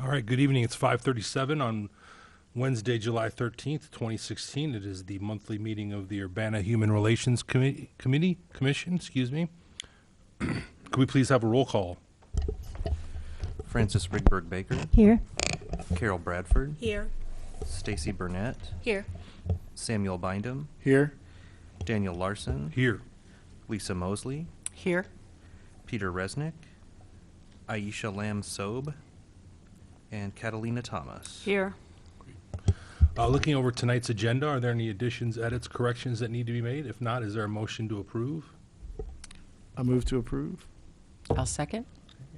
All right, good evening. It's 5:37 on Wednesday, July 13th, 2016. It is the monthly meeting of the Urbana Human Relations Commission, excuse me. Could we please have a roll call? Francis Rigberg Baker, Here. Carol Bradford, Here. Stacy Burnett, Here. Samuel Bindum, Here. Daniel Larson, Here. Lisa Mosley, Here. Peter Resnick, Aisha Lamb Sobe, and Catalina Thomas. Here. Looking over tonight's agenda, are there any additions, edits, corrections that need to be made? If not, is there a motion to approve? I move to approve. I'll second.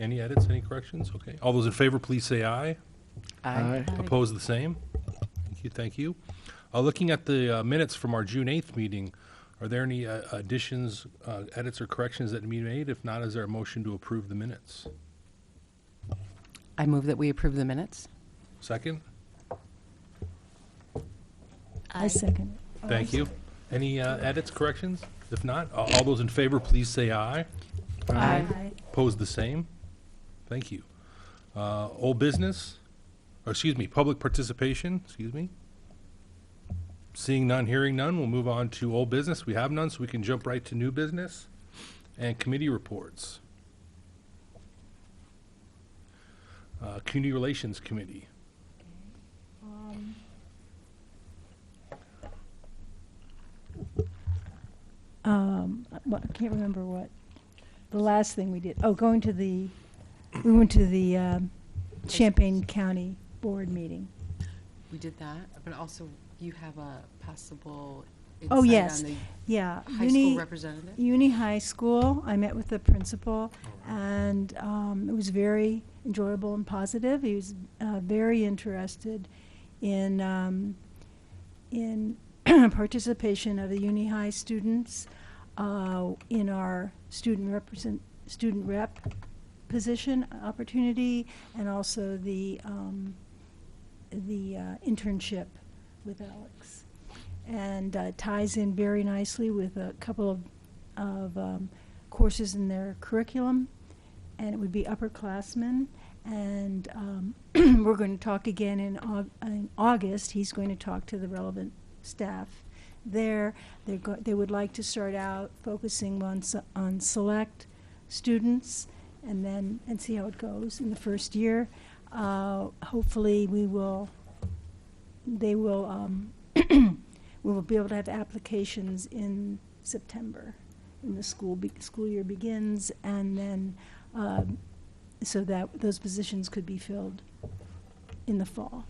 Any edits, any corrections? Okay. All those in favor, please say aye. Aye. Opposed, the same? Thank you, thank you. Looking at the minutes from our June 8th meeting, are there any additions, edits, or corrections that need to be made? If not, is there a motion to approve the minutes? I move that we approve the minutes. Second? I second it. Thank you. Any edits, corrections? If not, all those in favor, please say aye. Aye. Opposed, the same? Thank you. Old business, or excuse me, public participation, excuse me. Seeing none, hearing none, we'll move on to old business. We have none, so we can jump right to new business and committee reports. Community Relations Committee. Well, I can't remember what the last thing we did. Oh, we went to the Champaign County Board meeting. We did that, but also you have a possible Oh, insight yes. on the Yeah. high school representative? Uni High School. I met with the principal, and it was very enjoyable and positive. He was very interested in participation of the Uni High students in our student rep position opportunity, and also the internship with Alex. And ties in very nicely with a couple of courses in their curriculum, and it would be upperclassmen. And we're going to talk again in August. He's going to talk to the relevant staff there. They would like to start out focusing on select students, and see how it goes in the first year. Hopefully, we will be able to have applications in September, when the school year begins, and then so that those positions could be filled in the fall.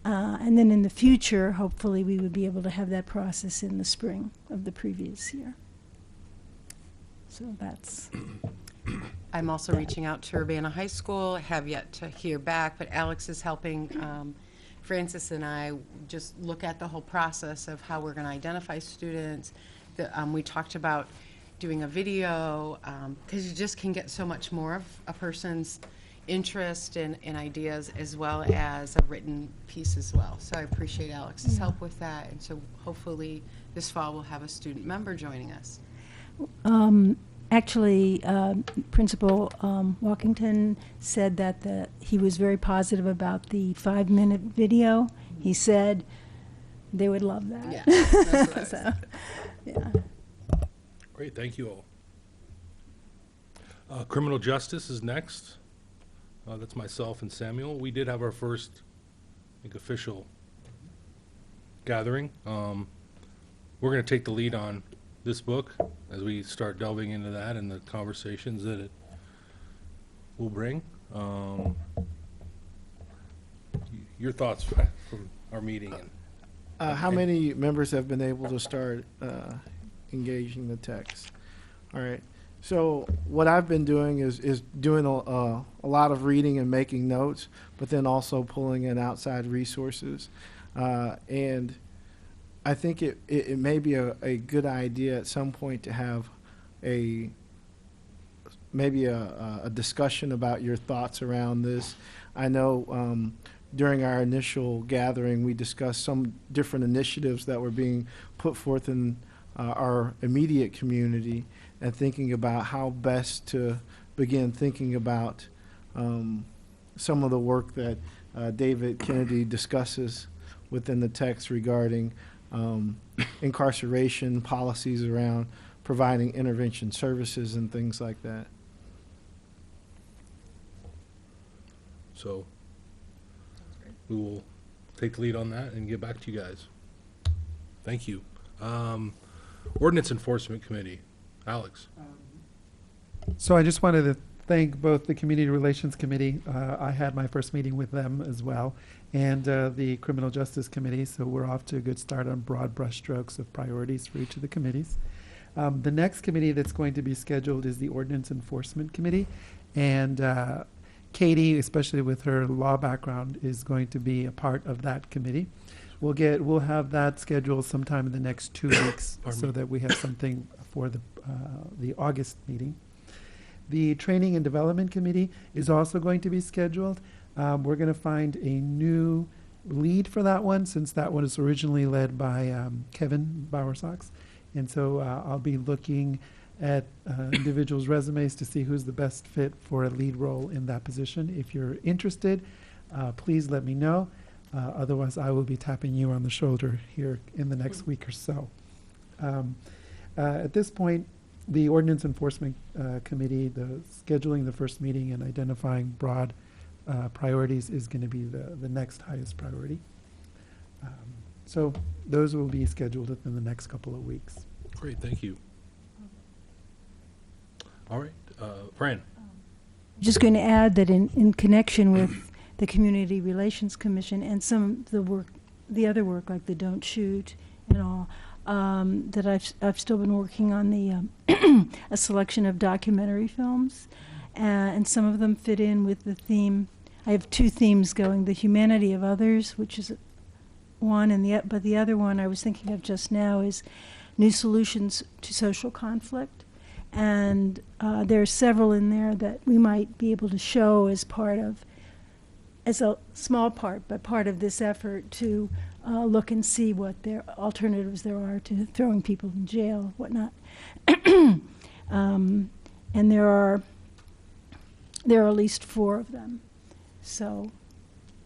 And then in the future, hopefully, we would be able to have that process in the spring of the previous year. So that's... I'm also reaching out to Urbana High School. I have yet to hear back, but Alex is helping Francis and I just look at the whole process of how we're going to identify students. We talked about doing a video, because you just can get so much more of a person's interest and ideas, as well as a written piece as well. So I appreciate Alex's help with that, and so hopefully this fall we'll have a student member joining us. Actually, Principal Walkington said that he was very positive about the 5-minute video. He said they would love that. Yeah, that's what I So, yeah. Great, thank you all. Criminal Justice is next. That's myself and Samuel. We did have our first, I think, official gathering. We're going to take the lead on this book as we start delving into that and the conversations that it will bring. Your thoughts from our meeting? How many members have been able to start engaging the text? All right. So what I've been doing is doing a lot of reading and making notes, but then also pulling in outside resources. And I think it may be a good idea at some point to have maybe a discussion about your thoughts around this. I know during our initial gathering we discussed some different initiatives that were being put forth in our immediate community, and thinking about how best to begin thinking about some of the work that David Kennedy discusses within the text regarding incarceration policies around providing intervention services and things like that. So we will take the lead on that and get back to you guys. Thank you. Ordinance Enforcement Committee, Alex. So I just wanted to thank both the Community Relations Committee. I had my first meeting with them as well, and the Criminal Justice Committee. So we're off to a good start on broad brushstrokes of priorities for each of the committees. The next committee that's going to be scheduled is the Ordinance Enforcement Committee, and Katie, especially with her law background, is going to be a part of that committee. We'll have that scheduled sometime in the next 2 weeks, so that we have something for the August meeting. The Training and Development Committee is also going to be scheduled. We're going to find a new lead for that one, since that one was originally led by Kevin Bowersox. And so I'll be looking at individuals' resumes to see who's the best fit for a lead role in that position. If you're interested, please let me know. Otherwise, I will be tapping you on the shoulder here in the next week or so. At this point, the Ordinance Enforcement Committee, the scheduling the first meeting and identifying broad priorities is going to be the next highest priority. So those will be scheduled within the next couple of weeks. Great, thank you. All right, Fran. Just going to add that in connection with the Community Relations Commission and some of the work, the other work like the Don't Shoot and all, that I've still been working on the a selection of documentary films, and some of them fit in with the theme. I have two themes going: the humanity of others, which is one, and but the other one I was thinking of just now is new solutions to social conflict. And there are several in there that we might be able to show as part of, as a small part, but part of this effort to look and see what their alternatives there are to throwing people in jail, whatnot. And there are at least 4 of them. So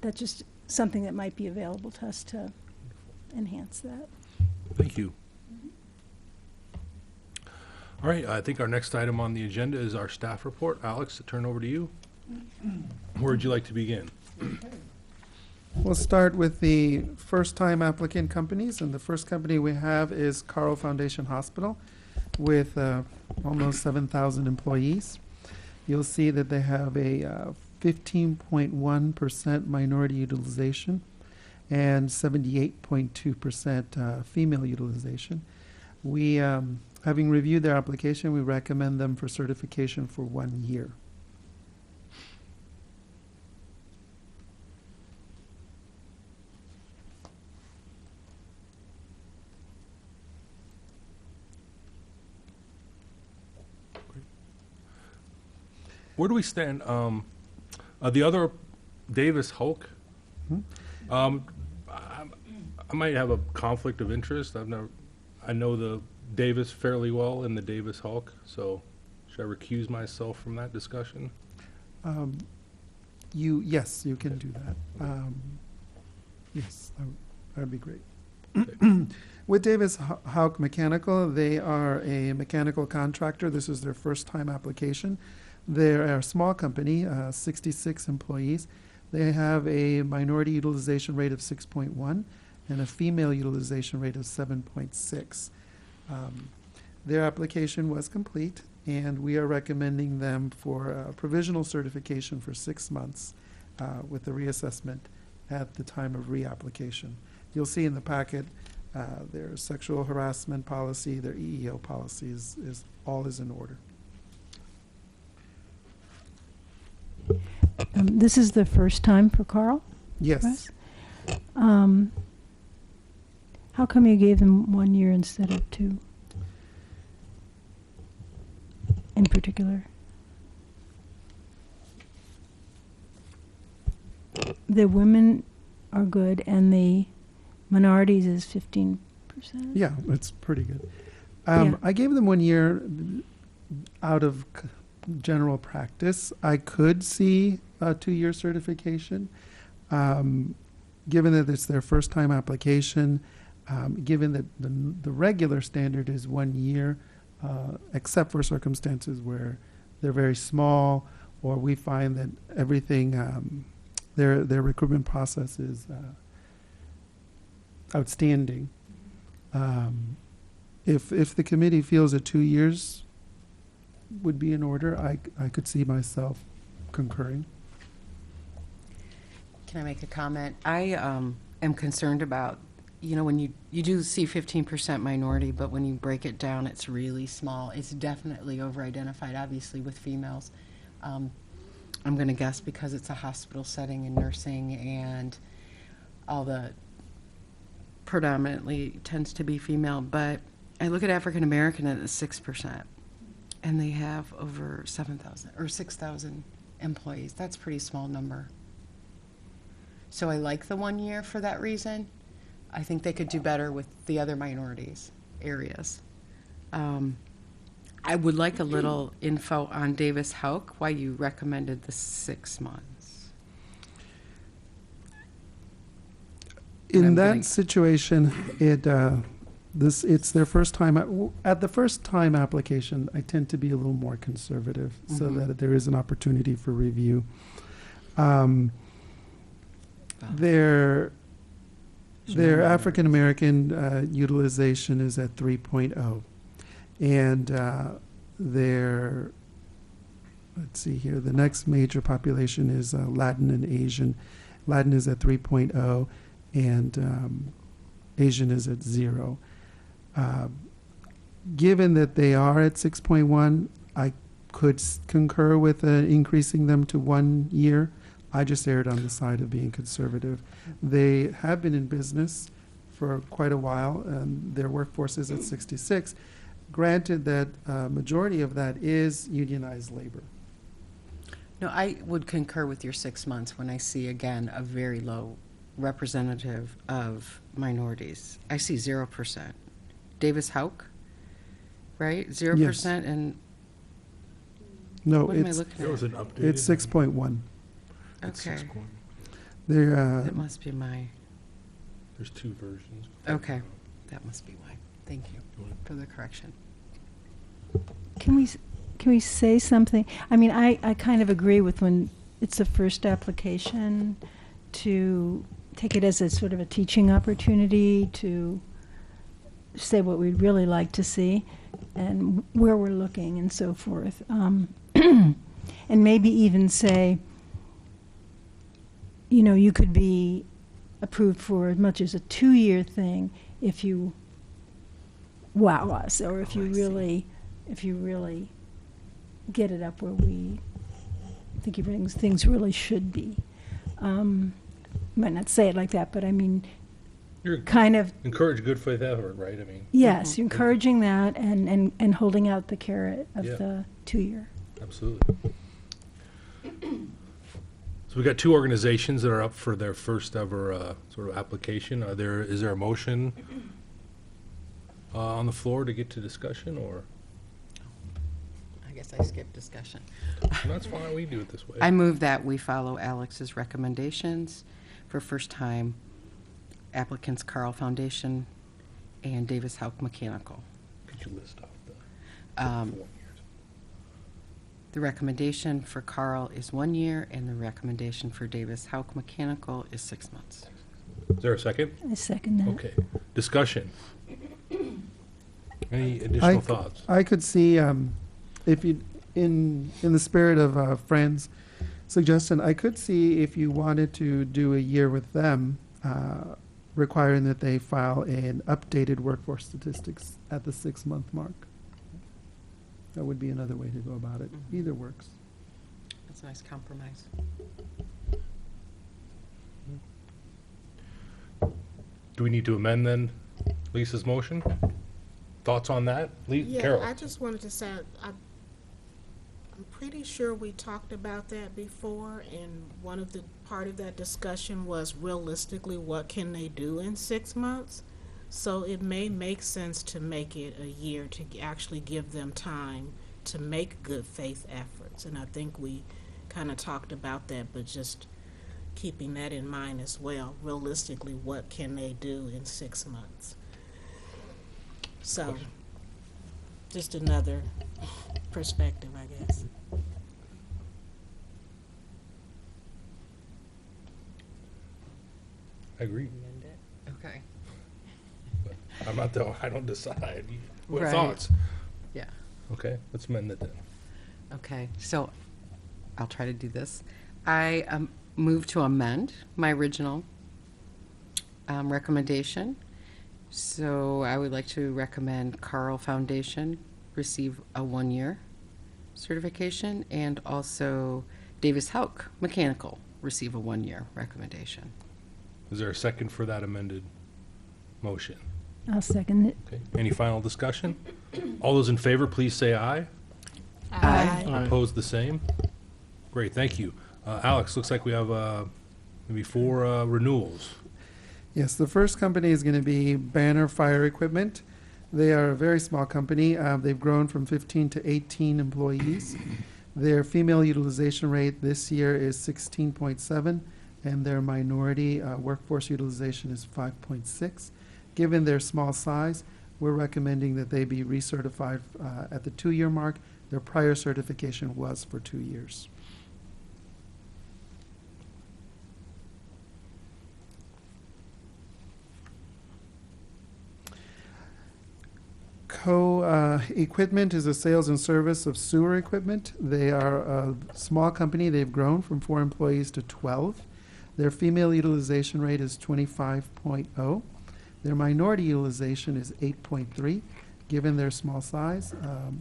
that's just something that might be available to us to enhance that. Thank you. All right, I think our next item on the agenda is our staff report. Alex, turn over to you. Where would you like to begin? We'll start with the first-time applicant companies, and the first company we have is Carle Foundation Hospital with almost 7,000 employees. You'll see that they have a 15.1% minority utilization and 78.2% female utilization. We, having reviewed their application, we recommend them for certification for 1 year. Where do we stand? The other Davis Hulk. I might have a conflict of interest. I know the Davis fairly well and the Davis Hulk. So, should I recuse myself from that discussion? Yes, you can do that. Yes, that would be great. Okay. With Davis Houck Mechanical, they are a mechanical contractor. This is their first time application. They're a small company, 66 employees. They have a minority utilization rate of 6.1 and a female utilization rate of 7.6. Their application was complete, and we are recommending them for provisional certification for 6 months with the reassessment at the time of reapplication. You'll see in the packet their sexual harassment policy, their EEO policy is all is in order. This is the first time for Carl? Yes. Russ? How come you gave them 1 year instead of 2? In particular? The women are good, and the minorities is 15%? Yeah, it's pretty good. Yeah. I gave them 1 year out of general practice, I could see a 2-year certification. Given that it's their first time application, given that the regular standard is 1 year, except for circumstances where they're very small, or we find that everything, their recruitment process is outstanding. If the committee feels that 2 years would be in order, I could see myself concurring. Can I make a comment? I am concerned about, when you do see 15% minority, but when you break it down, it's really small. It's definitely over-identified, obviously, with females. I'm going to guess because it's a hospital setting and nursing and all the predominantly tends to be female. But I look at African American and it's 6%. And they have over 7,000 or 6,000 employees. That's a pretty small number. So I like the 1 year for that reason. I think they could do better with the other minorities areas. I would like a little info on Davis Houck, why you recommended the 6 months. And In I'm that getting- situation, it's their first time. At the first time application, I tend to be a little more conservative so Mhm. that there is an opportunity for review. Their African American utilization is at 3.0, and their, let's see here, the next major population is Latin and Asian. Latin is at 3.0, and Asian is at 0. Given that they are at 6.1, I could concur with increasing them to 1 year. I just erred on the side of being conservative. They have been in business for quite a while, and their workforce is at 66. Granted that majority of that is unionized labor. No, I would concur with your 6 months when I see, again, a very low representative of minorities. I see 0%. Davis Houck, right? 0%, and No, what am I it's looking There was at? an update. it's 6.1. Okay, They're that must be my, There's 2 versions. okay, that must be why. Thank you for the correction. Can we say something? I mean, I kind of agree with when it's the first application to take it as a sort of a teaching opportunity to say what we'd really like to see and where we're looking and so forth. And maybe even say, you could be approved for as much as a 2-year thing if you wow us, or if Oh, you I see. really get it up where we think things really should be. Might not say it like that, but I mean, You're kind of, encourage good faith effort, right? I mean, yes, Mhm. encouraging that and holding out the carrot of Yeah. the 2-year. absolutely. So we got 2 organizations that are up for their first ever sort of application. Is there a motion on the floor to get to discussion, or? I guess I skipped discussion. That's fine, we do it this way. I move that we follow Alex's recommendations for first-time applicants Carl Foundation and Davis Houck Mechanical. Could you list off the Um, 4 years? The recommendation for Carl is 1 year, and the recommendation for Davis Houck Mechanical is 6 months. Is there a second? I second that. Okay. Discussion. Any additional thoughts? I could see, if you, in the spirit of Fran's suggestion, I could see if you wanted to do a year with them, requiring that they file an updated workforce statistics at the 6-month mark. That would be another way to go about it. Mhm. Either works. That's a nice compromise. Do we need to amend then Lisa's motion? Thoughts on that? Yeah, Carol? I just wanted to say, I'm pretty sure we talked about that before, and part of that discussion was realistically, what can they do in 6 months? So it may make sense to make it a year to actually give them time to make good faith efforts. And I think we kind of talked about that, but just keeping that in mind as well. Realistically, what can they do in 6 months? So, just another perspective, I guess. I agree. Okay. I'm not the, I don't decide. What Right. thoughts? Yeah. Okay, let's amend it then. Okay, so I'll try to do this. I move to amend my original recommendation. So I would like to recommend Carl Foundation receive a 1-year certification, and also Davis Hauk Mechanical receive a 1-year recommendation. Is there a second for that amended motion? I'll second it. Okay, any final discussion? All those in favor, please say aye. Aye. Opposed, the same? Great, thank you. Alex, looks like we have maybe 4 renewals. Yes, the first company is going to be Banner Fire Equipment. They are a very small company. They've grown from 15 to 18 employees. Their female utilization rate this year is 16.7, and their minority workforce utilization is 5.6. Given their small size, we're recommending that they be recertified at the 2-year mark. Their prior certification was for 2 years. Equipment is a sales and service of sewer equipment. They are a small company. They've grown from 4 employees to 12. Their female utilization rate is 25.0. Their minority utilization is 8.3. Given their small size,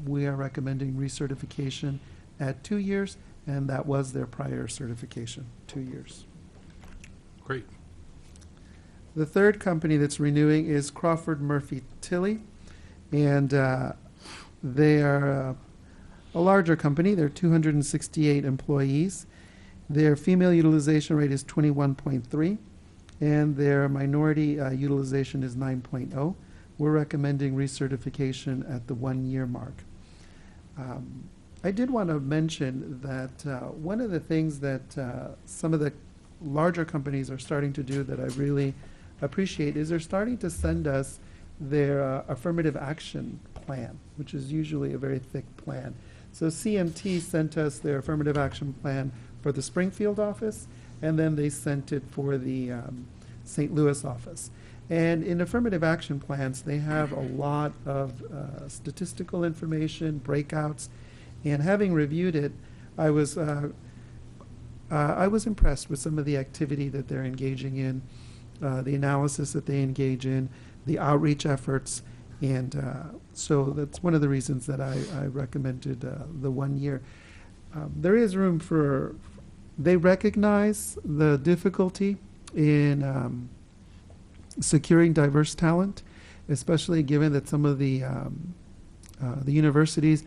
we are recommending recertification at 2 years, and that was their prior certification, 2 years. Great. The third company that's renewing is Crawford Murphy Tilley, and they are a larger company. They're 268 employees. Their female utilization rate is 21.3, and their minority utilization is 9.0. We're recommending recertification at the 1-year mark. I did want to mention that one of the things that some of the larger companies are starting to do that I really appreciate is they're starting to send us their affirmative action plan, which is usually a very thick plan. So CMT sent us their affirmative action plan for the Springfield office, and then they sent it for the St. Louis office. And in affirmative action plans, they have a lot of statistical information, breakouts, and having reviewed it, I was impressed with some of the activity that they're engaging in, the analysis that they engage in, the outreach efforts, and so that's one of the reasons that I recommended the 1 year. There is room for, they recognize the difficulty in securing diverse talent, especially given that some of the universities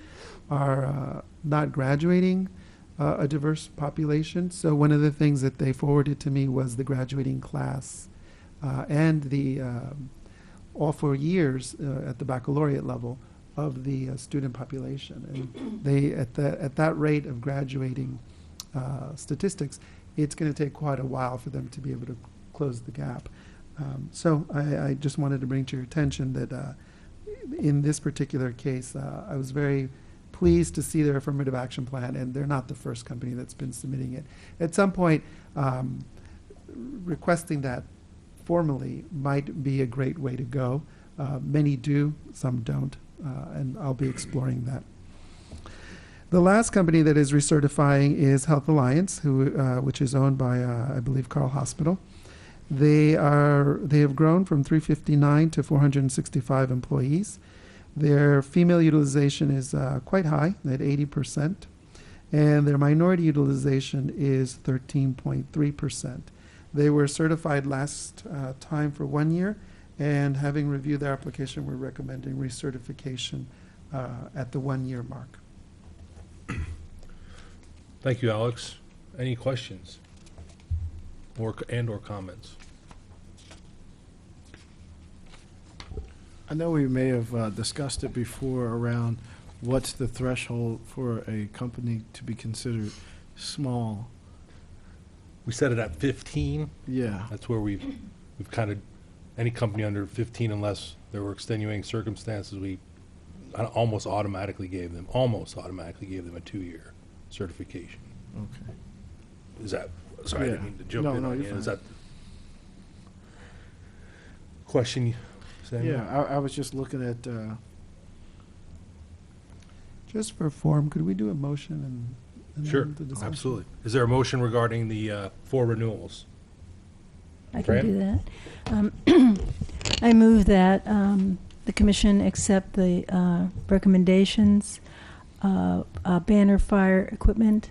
are not graduating a diverse population. So one of the things that they forwarded to me was the graduating class and the all 4 years at the baccalaureate level of the student population. And they at that rate of graduating statistics, it's going to take quite a while for them to be able to close the gap. So I just wanted to bring to your attention that in this particular case, I was very pleased to see their affirmative action plan, and they're not the first company that's been submitting it. At some point, requesting that formally might be a great way to go. Many do, some don't, and I'll be exploring that. The last company that is recertifying is Health Alliance, which is owned by, I believe, Carl Hospital. They have grown from 359 to 465 employees. Their female utilization is quite high, at 80%, and their minority utilization is 13.3%. They were certified last time for 1 year, and having reviewed their application, we're recommending recertification at the 1 year mark. Thank you, Alex. Any questions or comments? I know we may have discussed it before around what's the threshold for a company to be considered small? We set it at 15. Yeah. That's where we've kind of, any company under 15, unless there were extenuating circumstances, we almost automatically gave them a 2-year certification. Okay. Is that, sorry, I Yeah. didn't mean to jump No, in no, on you're you. Is fine. that question, Samuel? Yeah, I was just looking at, Just for form, could we do a motion and Sure, then the discussion? absolutely. Is there a motion regarding the 4 renewals? I Fran? can do that. I move that the commission accept the recommendations of Banner Fire Equipment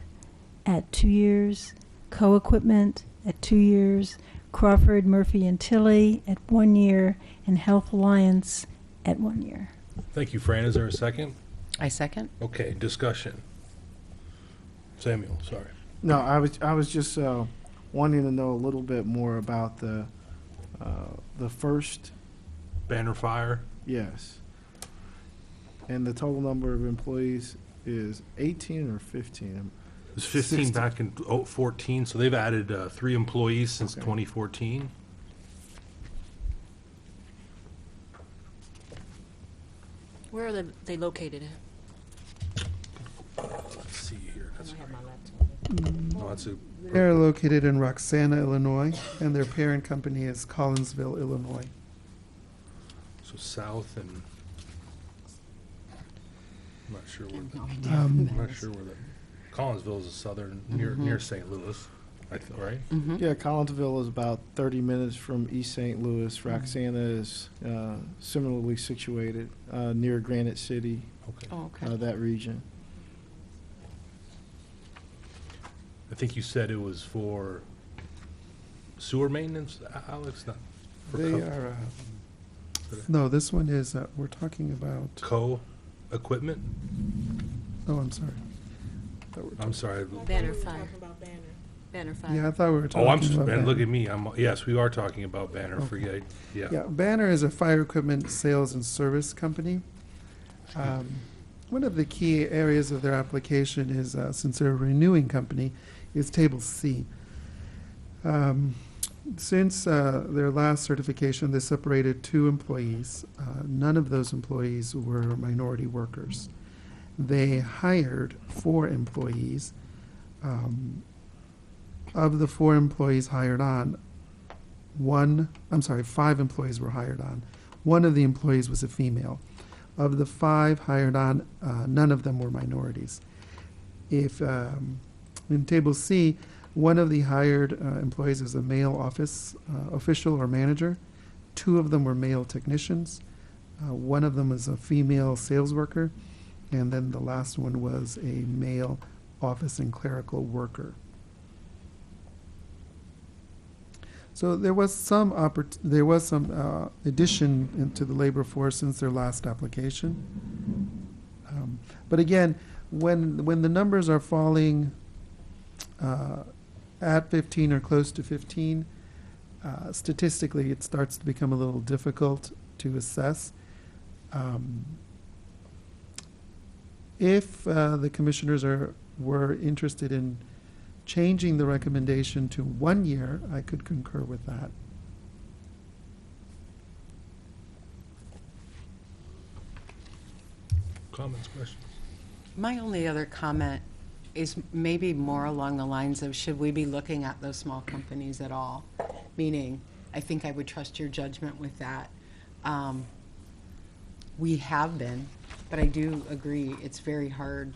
at 2 years, Co-Equipment at 2 years, Crawford, Murphy, and Tilly at 1 year, and Health Alliance at 1 year. Thank you, Fran. Is there a second? I second. Okay, discussion. Samuel, sorry. no, I was just wanting to know a little bit more about the first, Banner Fire, yes. And the total number of employees is 18 or 15? it was 15 16. back in 14, so they've added 3 employees since Okay. 2014. Where are they located at? Let's see here. I That's don't have right. my laptop. No, that's a, They're located in Roxana, Illinois, and their parent company is Collinsville, Illinois. so south and, I'm not sure I where have the, no idea Um, where I'm that not is. sure where the, Collinsville is a southern, near St. Louis, right? Mm-hmm. Yeah, Collinsville is about 30 minutes from East St. Louis. Roxana is similarly situated near Granite City, Okay. Oh, okay. that region. I think you said it was for sewer maintenance, Alex, not for They co- are, no, this one is, we're talking about, co-equipment? oh, I'm sorry. Thought we were I'm sorry. Banner We were Fire. talking about Banner. Banner Fire. Yeah, I thought we were talking Oh, about I'm, and look Banner. at me, yes, we are talking about Banner, Okay. forget, yeah. Yeah, Banner is a fire equipment sales and service company. One of the key areas of their application is, since they're a renewing company, is Table C. Since their last certification, they separated 2 employees. None of those employees were minority workers. They hired 4 employees. Of the 4 employees hired on, 5 employees were hired on. One of the employees was a female. Of the 5 hired on, none of them were minorities. If in Table C, one of the hired employees is a male office official or manager. 2 of them were male technicians. One of them was a female sales worker, and then the last one was a male office and clerical worker. So there was some addition into the labor force since their last application. But again, when the numbers are falling at 15 or close to 15, statistically it starts to become a little difficult to assess. If the commissioners were interested in changing the recommendation to 1 year, I could concur with that. Comments, questions? My only other comment is maybe more along the lines of, should we be looking at those small companies at all? Meaning, I think I would trust your judgment with that. We have been, but I do agree, it's very hard.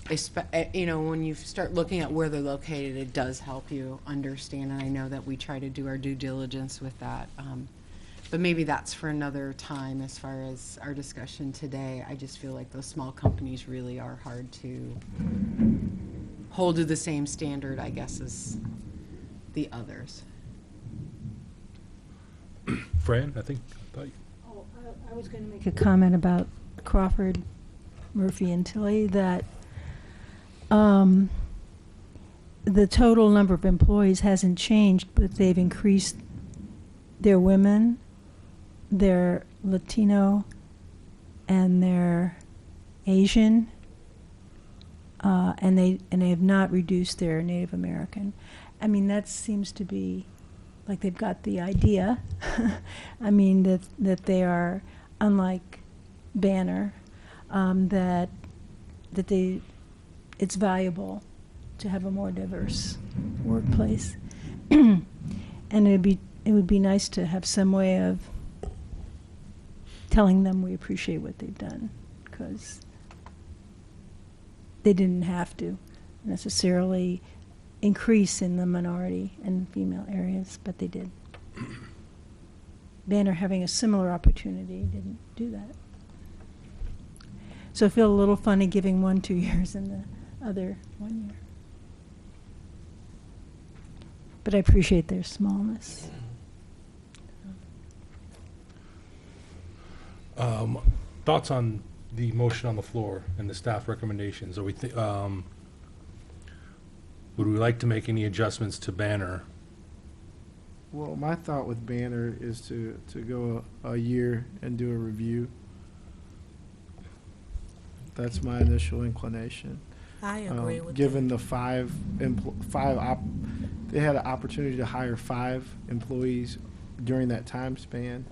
When you start looking at where they're located, it does help you understand, and I know that we try to do our due diligence with that. But maybe that's for another time as far as our discussion today. I just feel like those small companies really are hard to hold to the same standard, I guess, as the others. Fran, I thought you. Oh, I was going to make a comment about Crawford, Murphy, and Tilly, that the total number of employees hasn't changed, but they've increased their women, their Latino, and their Asian, and they have not reduced their Native American. I mean, that seems to be like they've got the idea. I mean, that they are unlike Banner, that it's valuable to have a more diverse workplace. And it would be nice to have some way of telling them we appreciate what they've done, because they didn't have to necessarily increase in the minority and female areas, but they did. Banner, having a similar opportunity, didn't do that. So I feel a little funny giving one 2 years and the other 1 year. But I appreciate their smallness. Thoughts on the motion on the floor and the staff recommendations? Are we would we like to make any adjustments to Banner? Well, my thought with Banner is to go a year and do a review. That's my initial inclination. I agree with Given that. the they had an opportunity to hire 5 employees during that time span.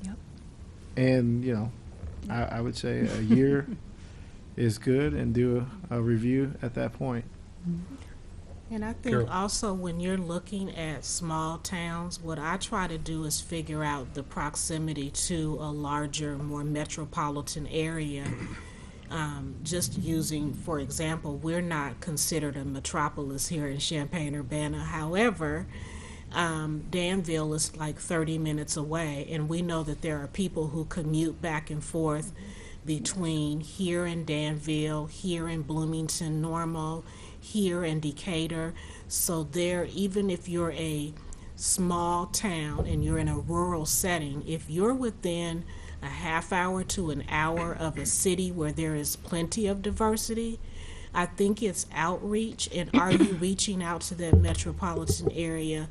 Yep. And, you know, I would say a year is good, and do a review at that point. And I think Carol. also when you're looking at small towns, what I try to do is figure out the proximity to a larger, more metropolitan area. Just using, for example, we're not considered a metropolis here in Champaign-Urbana. However, Danville is like 30 minutes away, and we know that there are people who commute back and forth between here in Danville, here in Bloomington Normal, here in Decatur. So there, even if you're a small town and you're in a rural setting, if you're within a half hour to an hour of a city where there is plenty of diversity, I think it's outreach. And are you reaching out to that metropolitan area,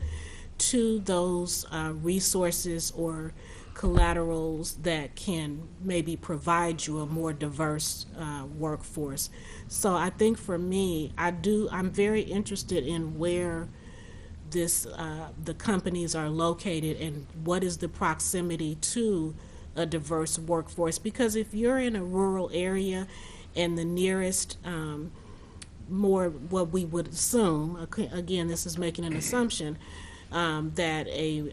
to those resources or collaterals that can maybe provide you a more diverse workforce? So I think for me, I'm very interested in where the companies are located and what is the proximity to a diverse workforce. Because if you're in a rural area and the nearest more what we would assume, again, this is making an assumption, that a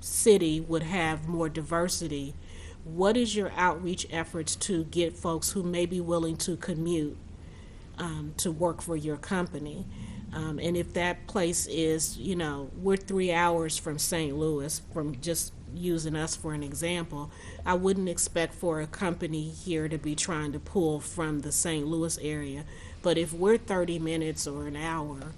city would have more diversity, what is your outreach efforts to get folks who may be willing to commute to work for your company? And if that place is, you know, we're 3 hours from St. Louis, from just using us for an example, I wouldn't expect for a company here to be trying to pull from the St. Louis area. But if we're 30 minutes or an hour,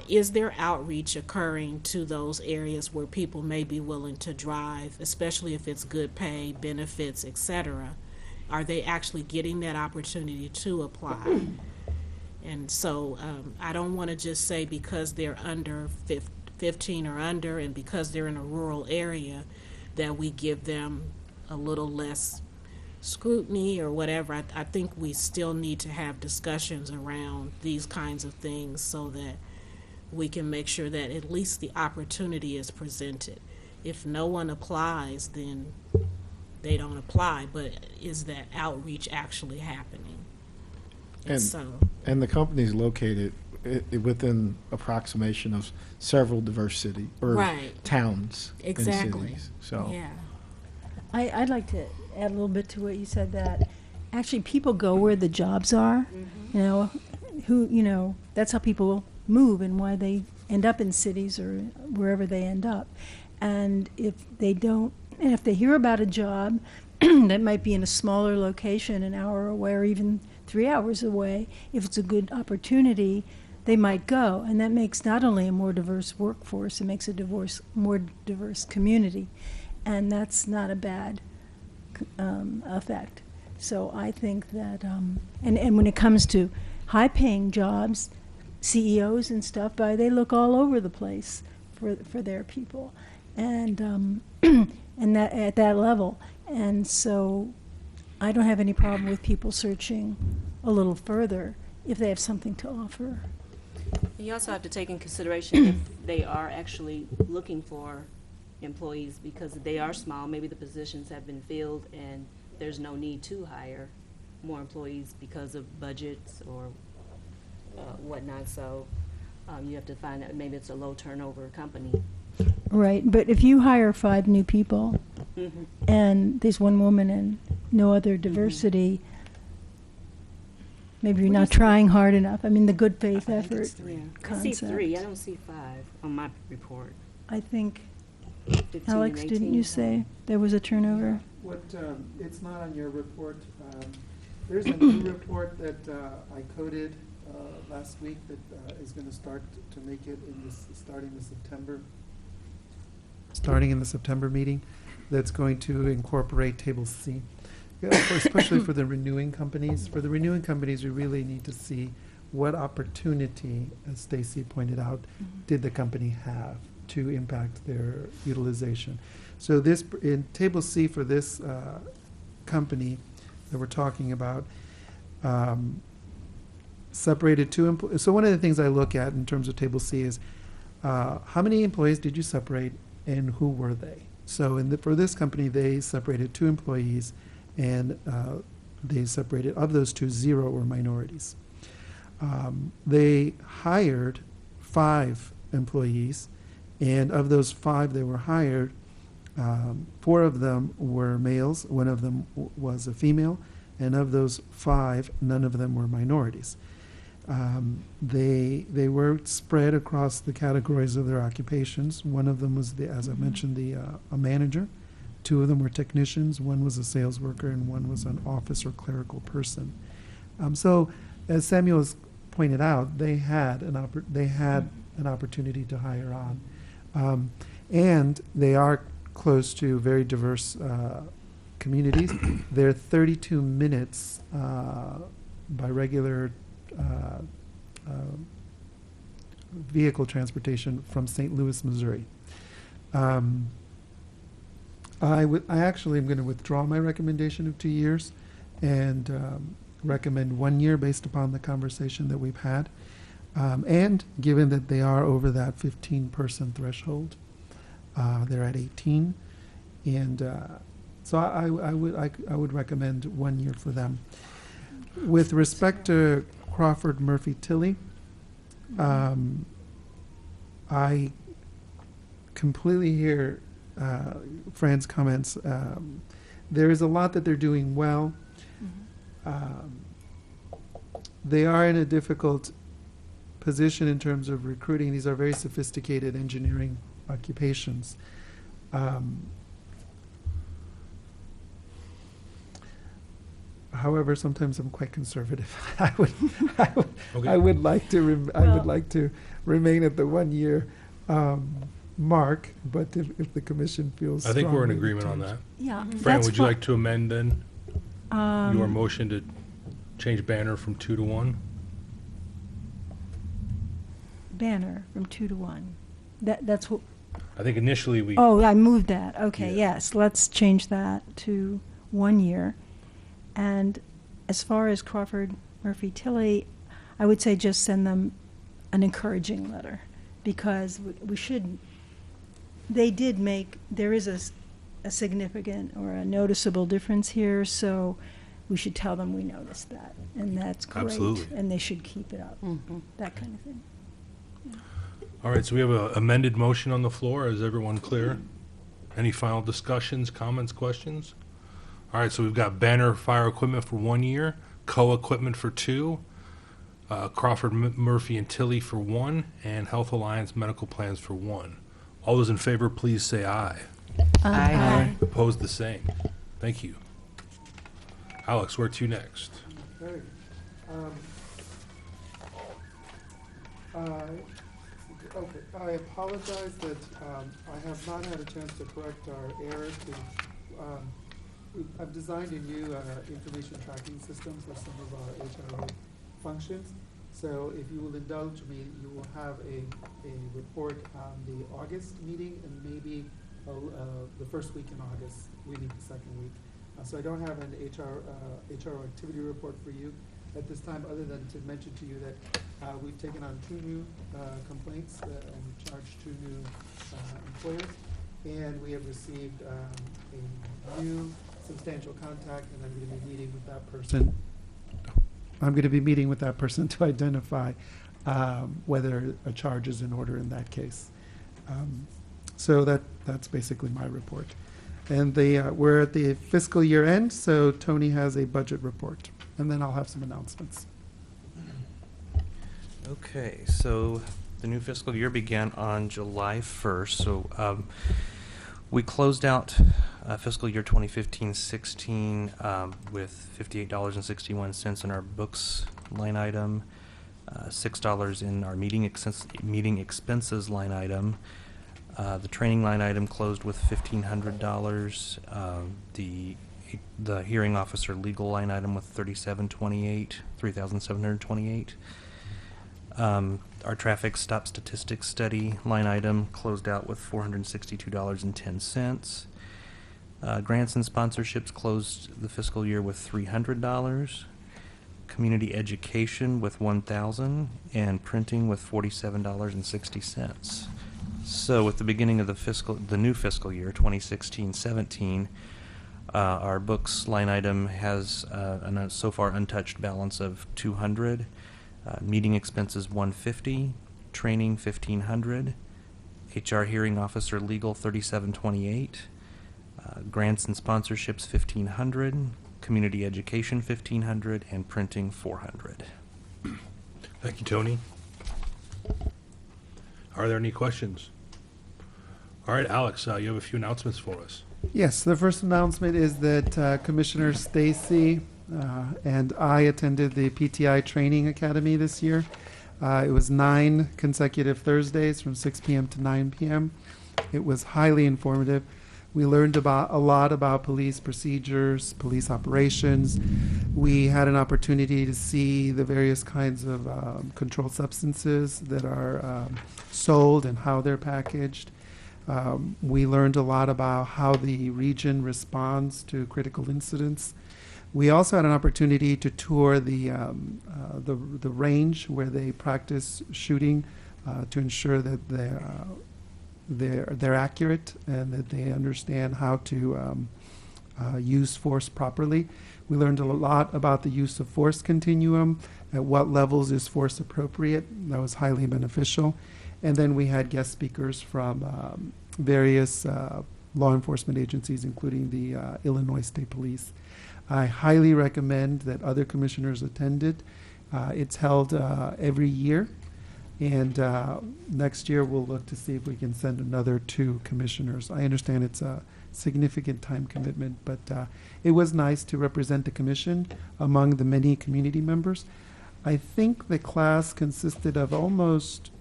is there outreach occurring to those areas where people may be willing to drive, especially if it's good pay, benefits, etc.? Are they actually getting that opportunity to apply? And so I don't want to just say because they're under 15 or under and because they're in a rural area that we give them a little less scrutiny or whatever. I think we still need to have discussions around these kinds of things so that we can make sure that at least the opportunity is presented. If no one applies, then they don't apply, but is that outreach actually happening? And the company's located within approximation of several diverse city or right. towns Exactly. and cities. So Yeah. I'd like to add a little bit to what you said, that actually people go where the jobs are. You know, that's how people move and why they end up in cities or wherever they end up. And if they hear about a job that might be in a smaller location, an hour away or even 3 hours away, if it's a good opportunity, they might go. And that makes not only a more diverse workforce, it makes a more diverse community. And that's not a bad effect. So I think that, and when it comes to high-paying jobs, CEOs and stuff, they look all over the place for their people. And and that, at that level. And so I don't have any problem with people searching a little further if they have something to offer. You also have to take in consideration if they are actually looking for employees, because they are small, maybe the positions have been filled and there's no need to hire more employees because of budgets or whatnot. So you have to find out, maybe it's a low turnover company. Right, but if you hire 5 new people Mhm. and there's one woman and no other diversity, maybe you're What do you not think? trying hard enough. I mean, the good faith I think effort it's 3. I see concept. 3, I don't see 5 on my report. I think, 15 and Alex, didn't 18. you say there was a turnover? What, it's not on your report. There's a new report that I coded last week that is going to start to make it in this, starting in the September meeting, that's going to incorporate Table C. Yeah, especially for the renewing companies. For the renewing companies, we really need to see what opportunity, as Stacy pointed out, did the company have to impact their utilization. So this, in Table C for this company that we're talking about, separated 2 employees. So one of the things I look at in terms of Table C is how many employees did you separate and who were they? So for this company, they separated 2 employees, and they separated, of those 2, 0 were minorities. They hired 5 employees, and of those 5 that were hired, 4 of them were males, 1 of them was a female, and of those 5, none of them were minorities. They were spread across the categories of their occupations. 1 of them was, as I mentioned, a manager. 2 of them were technicians. 1 was a sales worker, and 1 was an office or clerical person. So, as Samuel has pointed out, they had an opportunity to hire on, and they are close to very diverse communities. They're 32 minutes by regular vehicle transportation from St. Louis, Missouri. I actually am going to withdraw my recommendation of 2 years and recommend 1 year based upon the conversation that we've had. And given that they are over that 15-person threshold, they're at 18, and so I would recommend 1 year for them. With respect to Crawford Murphy Tilley, I completely hear Fran's comments. There is a lot that they're doing well. They are in a difficult position in terms of recruiting. These are very sophisticated engineering occupations. However, sometimes I'm quite conservative. I would like to remain at the 1 year mark, but if the commission feels I think we're in strongly agreement on to- that. Yeah. Fran, that's would you fi- like to amend then your Um, motion to change banner from 2 to 1? Banner from 2 to 1. That's what, I think initially we, oh, I moved that. Okay, Yeah. yes, let's change that to 1 year. And as far as Crawford Murphy Tilley, I would say just send them an encouraging letter, because we should, they did make, there is a significant or a noticeable difference here, so we should tell them we noticed that, and that's great. Absolutely. And they should keep it up, Mhm. that kind of thing. all right, so we have an amended motion on the floor. Is everyone clear? Any final discussions, comments, questions? All right, so we've got banner fire equipment for 1 year, co-equipment for 2, Crawford Murphy and Tilley for 1, and Health Alliance medical plans for 1. All those in favor, please say aye. Aye. Opposed, the same. Thank you. Alex, where to next? Okay. Okay, I apologize that I have not had a chance to correct our error. I've designed a new information tracking system for some of our HRO functions. So if you will indulge me, you will have a report on the August meeting and maybe the first week in August. We meet the second week. So I don't have an HR activity report for you at this time, other than to mention to you that we've taken on 2 new complaints and charged 2 new employers, and we have received a new substantial contact, and I'm going to be meeting with that person. I'm going to be meeting with that person to identify whether a charge is in order in that case. So that's basically my report. And we're at the fiscal year end, so Tony has a budget report, and then I'll have some announcements. Okay, so the new fiscal year began on July 1st. So we closed out fiscal year 2015-16 with $58.61 in our books line item, $6 in our meeting expenses line item. The training line item closed with $1,500. The hearing officer legal line item with $3,728. Our traffic stop statistics study line item closed out with $462.10. Grants and sponsorships closed the fiscal year with $300. Community education with $1,000, and printing with $47.60. So with the beginning of the new fiscal year, 2016-17, our books line item has a so far untouched balance of $200, meeting expenses $150, training $1,500, HR hearing officer legal $37.28, grants and sponsorships $1,500, community education $1,500, and printing $400. Thank you, Tony. Are there any questions? All right, Alex, you have a few announcements for us. Yes, the first announcement is that Commissioner Stacy and I attended the PTI Training Academy this year. It was 9 consecutive Thursdays from 6 p.m. to 9 p.m. It was highly informative. We learned a lot about police procedures, police operations. We had an opportunity to see the various kinds of controlled substances that are sold and how they're packaged. We learned a lot about how the region responds to critical incidents. We also had an opportunity to tour the range where they practice shooting to ensure that they're accurate and that they understand how to use force properly. We learned a lot about the use of force continuum, at what levels is force appropriate. That was highly beneficial. And then we had guest speakers from various law enforcement agencies, including the Illinois State Police. I highly recommend that other commissioners attend it. It's held every year. And next year, we'll look to see if we can send another 2 commissioners. I understand it's a significant time commitment, but it was nice to represent the commission among the many community members. I think the class consisted of almost,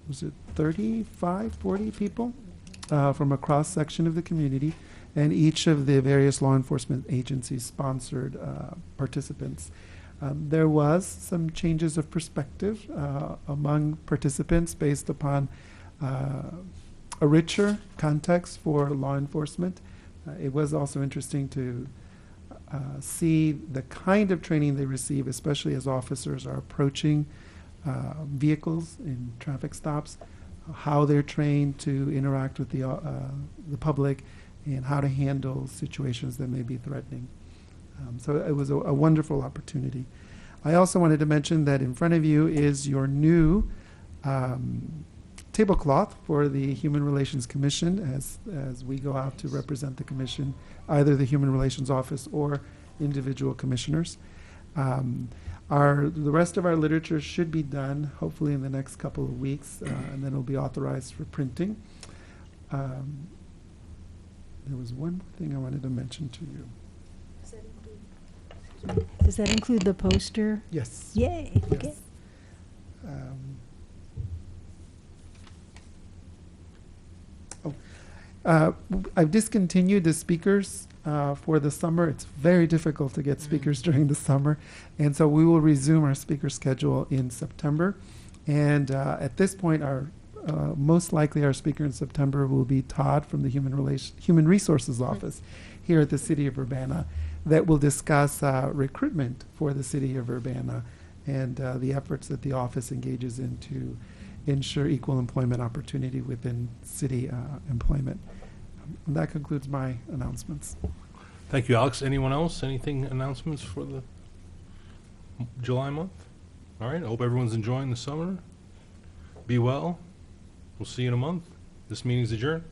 was it 35, 40 people from a cross-section of the community, and each of the various law enforcement agencies sponsored participants. There was some changes of perspective among participants based upon a richer context for law enforcement. It was also interesting to see the kind of training they receive, especially as officers are approaching vehicles in traffic stops, how they're trained to interact with the public, and how to handle situations that may be threatening. So it was a wonderful opportunity. I also wanted to mention that in front of you is your new tablecloth for the Human Relations Commission as we go out to represent the commission, either the Human Relations Office or individual commissioners. The rest of our literature should be done hopefully in the next couple of weeks, and then it'll be authorized for printing. There was one more thing I wanted to mention to you. Does that include the poster? Yes. Yay, Yes. okay. I've discontinued the speakers for the summer. It's very difficult to get speakers during the summer, and so we will resume our speaker schedule in September. And at this point, our most likely our speaker in September will be Todd from the Human Resources Office here at the City of Urbana, that will discuss recruitment for the City of Urbana and the efforts that the office engages in to ensure equal employment opportunity within city employment. That concludes my announcements. Thank you, Alex. Anyone else? Anything announcements for the July month? All right, I hope everyone's enjoying the summer. Be well. We'll see you in a month. This meeting's adjourned.